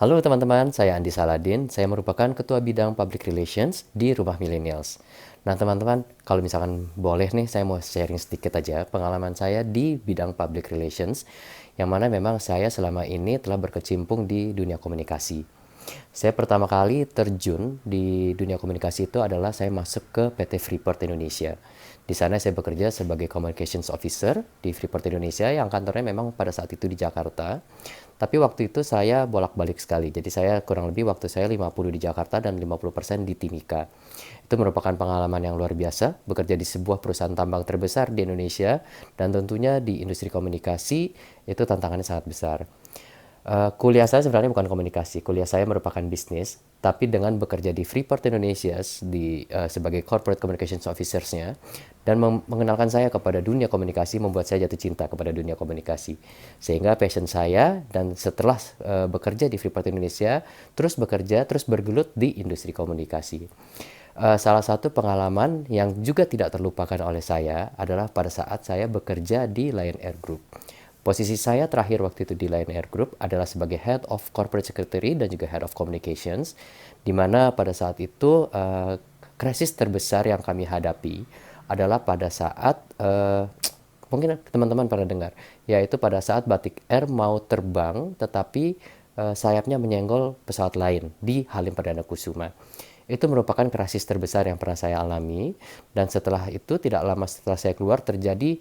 Halo teman-teman, saya Andi Saladin. Saya merupakan Ketua Bidang Public Relations di Rumah Millennials. Nah teman-teman, kalau misalkan boleh nih, saya mau sharing sedikit aja pengalaman saya di bidang Public Relations, yang mana memang saya selama ini telah berkecimpung di dunia komunikasi. Saya pertama kali terjun di dunia komunikasi itu adalah saya masuk ke PT Freeport Indonesia. Di sana saya bekerja sebagai Communications Officer di Freeport Indonesia yang kantornya memang pada saat itu di Jakarta. Tapi waktu itu saya bolak-balik sekali. Jadi saya kurang lebih waktu saya 50 di Jakarta dan 50% di Timika. Itu merupakan pengalaman yang luar biasa, bekerja di sebuah perusahaan tambang terbesar di Indonesia dan tentunya di industri komunikasi itu tantangannya sangat besar. Kuliah saya sebenarnya bukan komunikasi, kuliah saya merupakan bisnis, tapi dengan bekerja di Freeport Indonesia sebagai Corporate Communications Officers-nya dan mengenalkan saya kepada dunia komunikasi membuat saya jatuh cinta kepada dunia komunikasi. Sehingga passion saya dan setelah bekerja di Freeport Indonesia, terus bekerja, terus bergelut di industri komunikasi. Salah satu pengalaman yang juga tidak terlupakan oleh saya adalah pada saat saya bekerja di Lion Air Group. Posisi saya terakhir waktu itu di Lion Air Group adalah sebagai Head of Corporate Secretary dan juga Head of Communications, di mana pada saat itu krisis terbesar yang kami hadapi adalah pada saat mungkin teman-teman pernah dengar, yaitu pada saat Batik Air mau terbang tetapi sayapnya menyenggol pesawat lain di Halim Perdana Kusuma. Itu merupakan krisis terbesar yang pernah saya alami, dan setelah itu tidak lama setelah saya keluar terjadi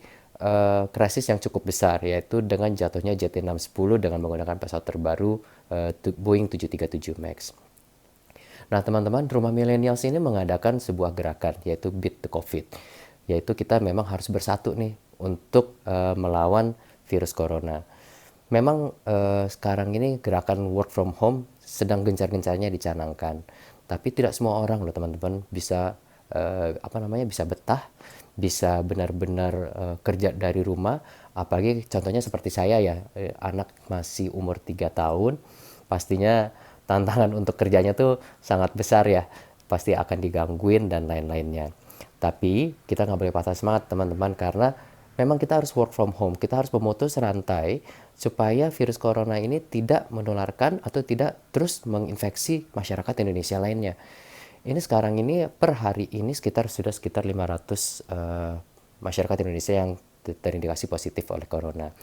krisis yang cukup besar, yaitu dengan jatuhnya JT610 dengan menggunakan pesawat terbaru Boeing 737 MAX. Nah teman-teman, Rumah Millennials ini mengadakan sebuah gerakan yaitu Beat the COVID, yaitu kita memang harus bersatu nih untuk melawan virus corona. Memang sekarang ini gerakan work from home sedang gencar-gencarnya dicanangkan, tapi tidak semua orang loh teman-teman bisa bisa betah, bisa benar-benar kerja dari rumah. Apalagi contohnya seperti saya ya, anak masih umur 3 tahun, pastinya tantangan untuk kerjanya tuh sangat besar ya, pasti akan digangguin dan lain-lainnya. Tapi kita nggak boleh patah semangat teman-teman, karena memang kita harus work from home, kita harus memutus rantai supaya virus corona ini tidak menularkan atau tidak terus menginfeksi masyarakat Indonesia lainnya. Ini sekarang ini per hari ini sudah sekitar 500 masyarakat Indonesia yang terindikasi positif oleh corona.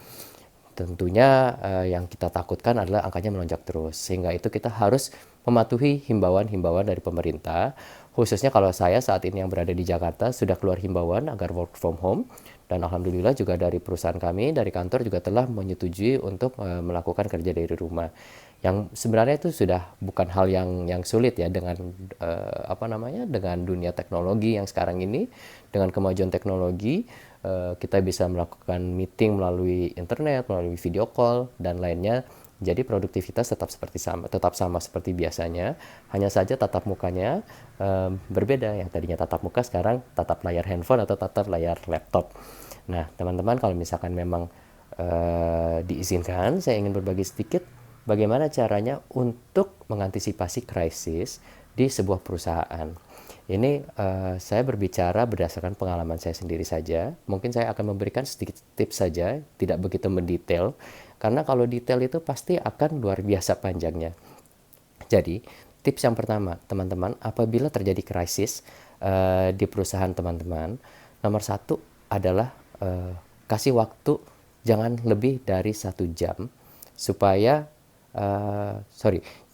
Tentunya yang kita takutkan adalah angkanya melonjak terus, sehingga itu kita harus mematuhi himbauan-himbauan dari pemerintah. Khususnya kalau saya saat ini yang berada di Jakarta sudah keluar himbauan agar work from home, dan alhamdulillah juga dari perusahaan kami, dari kantor juga telah menyetujui untuk melakukan kerja dari rumah. Yang sebenarnya itu sudah bukan hal yang sulit ya, dengan dengan dunia teknologi yang sekarang ini, dengan kemajuan teknologi kita bisa melakukan meeting melalui internet, melalui video call dan lainnya. Jadi produktivitas tetap sama seperti biasanya, hanya saja tatap mukanya berbeda. Yang tadinya tatap muka sekarang tatap layar handphone atau tatap layar laptop. Nah, teman-teman kalau misalkan memang diizinkan, saya ingin berbagi sedikit bagaimana caranya untuk mengantisipasi krisis di sebuah perusahaan. Ini saya berbicara berdasarkan pengalaman saya sendiri saja. Mungkin saya akan memberikan sedikit tips saja, tidak begitu mendetail, karena kalau detail itu pasti akan luar biasa panjangnya. Jadi, tips yang pertama, teman-teman, apabila terjadi krisis di perusahaan teman-teman, nomor satu adalah kasih waktu jangan lebih dari 1 jam supaya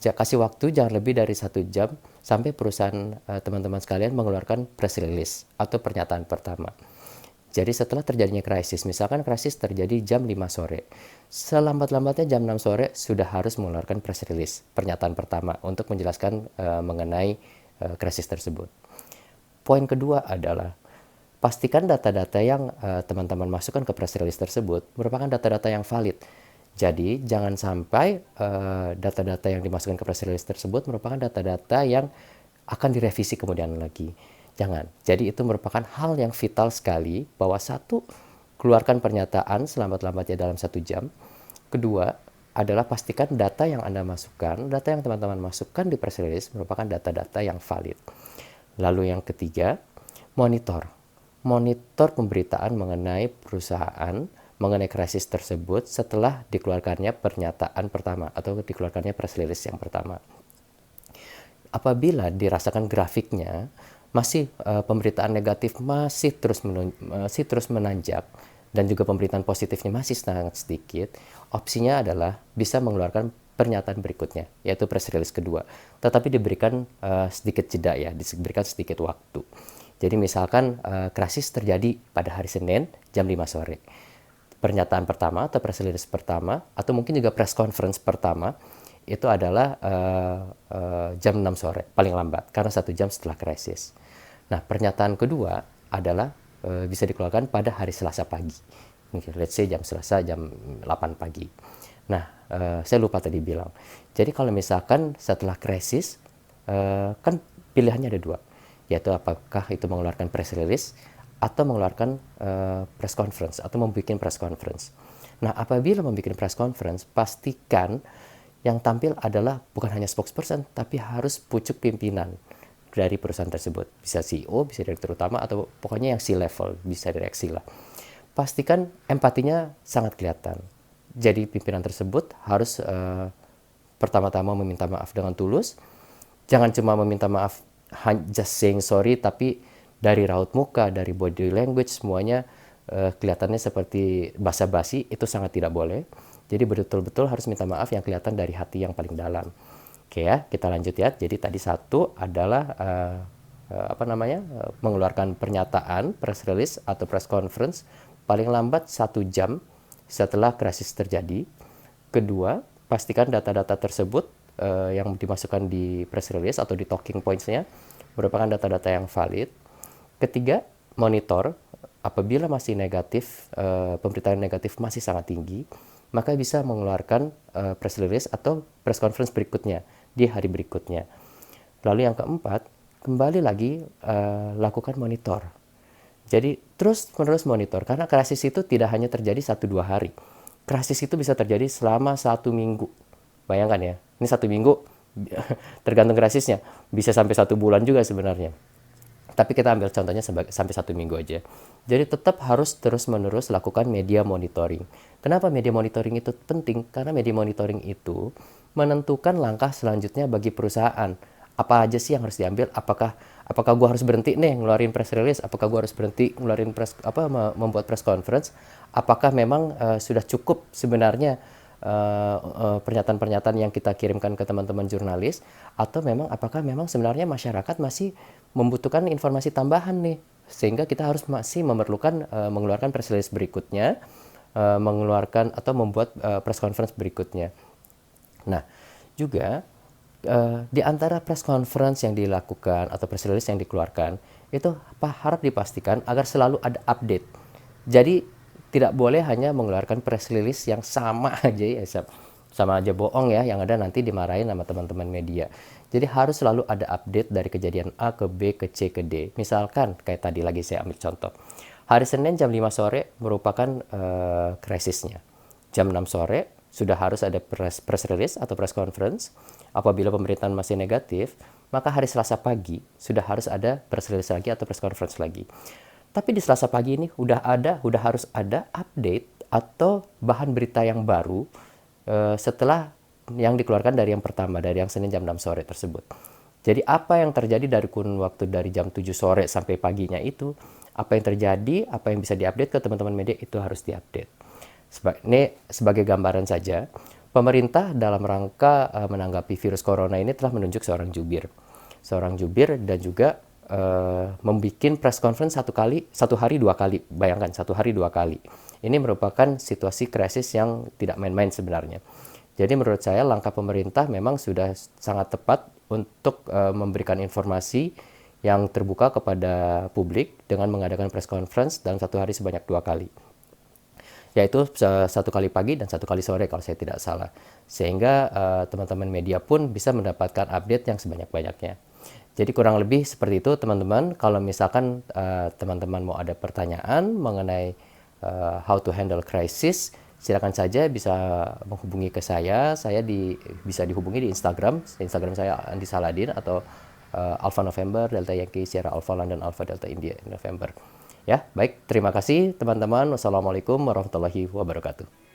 kasih waktu jangan lebih dari 1 jam sampai perusahaan teman-teman sekalian mengeluarkan press release atau pernyataan pertama. Jadi setelah terjadinya krisis, misalkan krisis terjadi jam 5 sore, selambat-lambatnya jam 6 sore sudah harus mengeluarkan press release, pernyataan pertama untuk menjelaskan mengenai krisis tersebut. Poin kedua adalah pastikan data-data yang teman-teman masukkan ke press release tersebut merupakan data-data yang valid. Jadi jangan sampai data-data yang dimasukkan ke press release tersebut merupakan data-data yang akan direvisi kemudian lagi. Jangan. Jadi itu merupakan hal yang vital sekali, bahwa satu, keluarkan pernyataan selambat-lambatnya dalam 1 jam. Kedua adalah pastikan data yang Anda masukkan, data yang teman-teman masukkan di press release merupakan data-data yang valid. Lalu yang ketiga, monitor pemberitaan mengenai perusahaan mengenai krisis tersebut setelah dikeluarkannya pernyataan pertama atau dikeluarkannya press release yang pertama. Apabila dirasakan grafiknya masih pemberitaan negatif masih terus menanjak dan juga pemberitaan positifnya masih sangat sedikit, opsinya adalah bisa mengeluarkan pernyataan berikutnya, yaitu press release kedua. Tetapi diberikan sedikit jeda ya, diberikan sedikit waktu. Jadi misalkan krisis terjadi pada hari Senin jam 5 sore. Pernyataan pertama atau press release pertama atau mungkin juga press conference pertama itu adalah jam 6 sore paling lambat karena 1 jam setelah krisis. Nah, pernyataan kedua adalah bisa dikeluarkan pada hari Selasa pagi. Let's say jam Selasa jam 8 pagi. Nah, saya lupa tadi bilang. Jadi kalau misalkan setelah krisis kan pilihannya ada dua, yaitu apakah itu mengeluarkan press release atau mengeluarkan press conference atau membuat press conference. Nah, apabila membuat press conference, pastikan yang tampil adalah bukan hanya spokesperson, tapi harus pucuk pimpinan dari perusahaan tersebut. Bisa CEO, bisa direktur utama, atau pokoknya yang C-level, bisa direksi lah. Pastikan empatinya sangat kelihatan. Jadi pimpinan tersebut harus pertama-tama meminta maaf dengan tulus. Jangan cuma meminta maaf just saying sorry, tapi dari raut muka, dari body language, semuanya kelihatannya seperti basa-basi, itu sangat tidak boleh. Jadi betul-betul harus minta maaf yang kelihatan dari hati yang paling dalam. Oke ya, kita lanjut ya. Jadi tadi satu adalah mengeluarkan pernyataan, press release atau press conference paling lambat 1 jam setelah krisis terjadi. Kedua, pastikan data-data tersebut yang dimasukkan di press release atau di talking points-nya merupakan data-data yang valid. Ketiga, monitor. Apabila masih negatif, pemberitaan negatif masih sangat tinggi, maka bisa mengeluarkan press release atau press conference berikutnya di hari berikutnya. Lalu yang keempat, kembali lagi lakukan monitor. Jadi terus-menerus monitor, karena krisis itu tidak hanya terjadi 1-2 hari. Krisis itu bisa terjadi selama 1 minggu. Bayangkan ya, ini 1 minggu tergantung krisisnya, bisa sampai 1 bulan juga sebenarnya. Tapi kita ambil contohnya sampai 1 minggu aja. Jadi tetap harus terus-menerus lakukan media monitoring. Kenapa media monitoring itu penting? Karena media monitoring itu menentukan langkah selanjutnya bagi perusahaan. Apa aja sih yang harus diambil? Apakah gue harus berhenti nih ngeluarin press release? Apakah gue harus berhenti ngeluarin membuat press conference? Apakah memang sudah cukup sebenarnya pernyataan-pernyataan yang kita kirimkan ke teman-teman jurnalis, atau apakah memang sebenarnya masyarakat masih membutuhkan informasi tambahan nih, sehingga kita harus masih memerlukan mengeluarkan press release berikutnya, mengeluarkan atau membuat press conference berikutnya. Nah, juga di antara press conference yang dilakukan atau press release yang dikeluarkan itu harap dipastikan agar selalu ada update. Jadi tidak boleh hanya mengeluarkan press release yang sama aja ya, sama aja bohong ya, yang ada nanti dimarahin sama teman-teman media. Jadi harus selalu ada update dari kejadian A ke B ke C ke D. Misalkan kayak tadi lagi saya ambil contoh. Hari Senin jam 5 sore merupakan krisisnya. Jam 6 sore sudah harus ada press release atau press conference. Apabila pemberitaan masih negatif, maka hari Selasa pagi sudah harus ada press release lagi atau press conference lagi. Tapi di Selasa pagi ini udah harus ada update atau bahan berita yang baru setelah yang dikeluarkan dari yang pertama, dari yang Senin jam 6 sore tersebut. Jadi apa yang terjadi dari kurun waktu dari jam 7 sore sampai paginya itu, apa yang terjadi, apa yang bisa diupdate ke teman-teman media itu harus diupdate. Ini sebagai gambaran saja, pemerintah dalam rangka menanggapi virus corona ini telah menunjuk seorang jubir dan juga membuat press conference satu hari 2 kali. Bayangkan 1 hari 2 kali. Ini merupakan situasi krisis yang tidak main-main sebenarnya. Jadi menurut saya langkah pemerintah memang sudah sangat tepat untuk memberikan informasi yang terbuka kepada publik dengan mengadakan press conference dalam 1 hari sebanyak 2 kali. Yaitu 1 kali pagi dan 1 kali sore kalau saya tidak salah. Sehingga teman-teman media pun bisa mendapatkan update yang sebanyak-banyaknya. Jadi kurang lebih seperti itu teman-teman. Kalau misalkan teman-teman mau ada pertanyaan mengenai how to handle crisis, silakan saja bisa menghubungi ke saya. Bisa dihubungi di Instagram saya Andi Saladin atau Alpha November Delta Yankee Sierra Alpha London Alpha Delta India November. Ya, baik. Terima kasih teman-teman. Wassalamualaikum warahmatullahi wabarakatuh.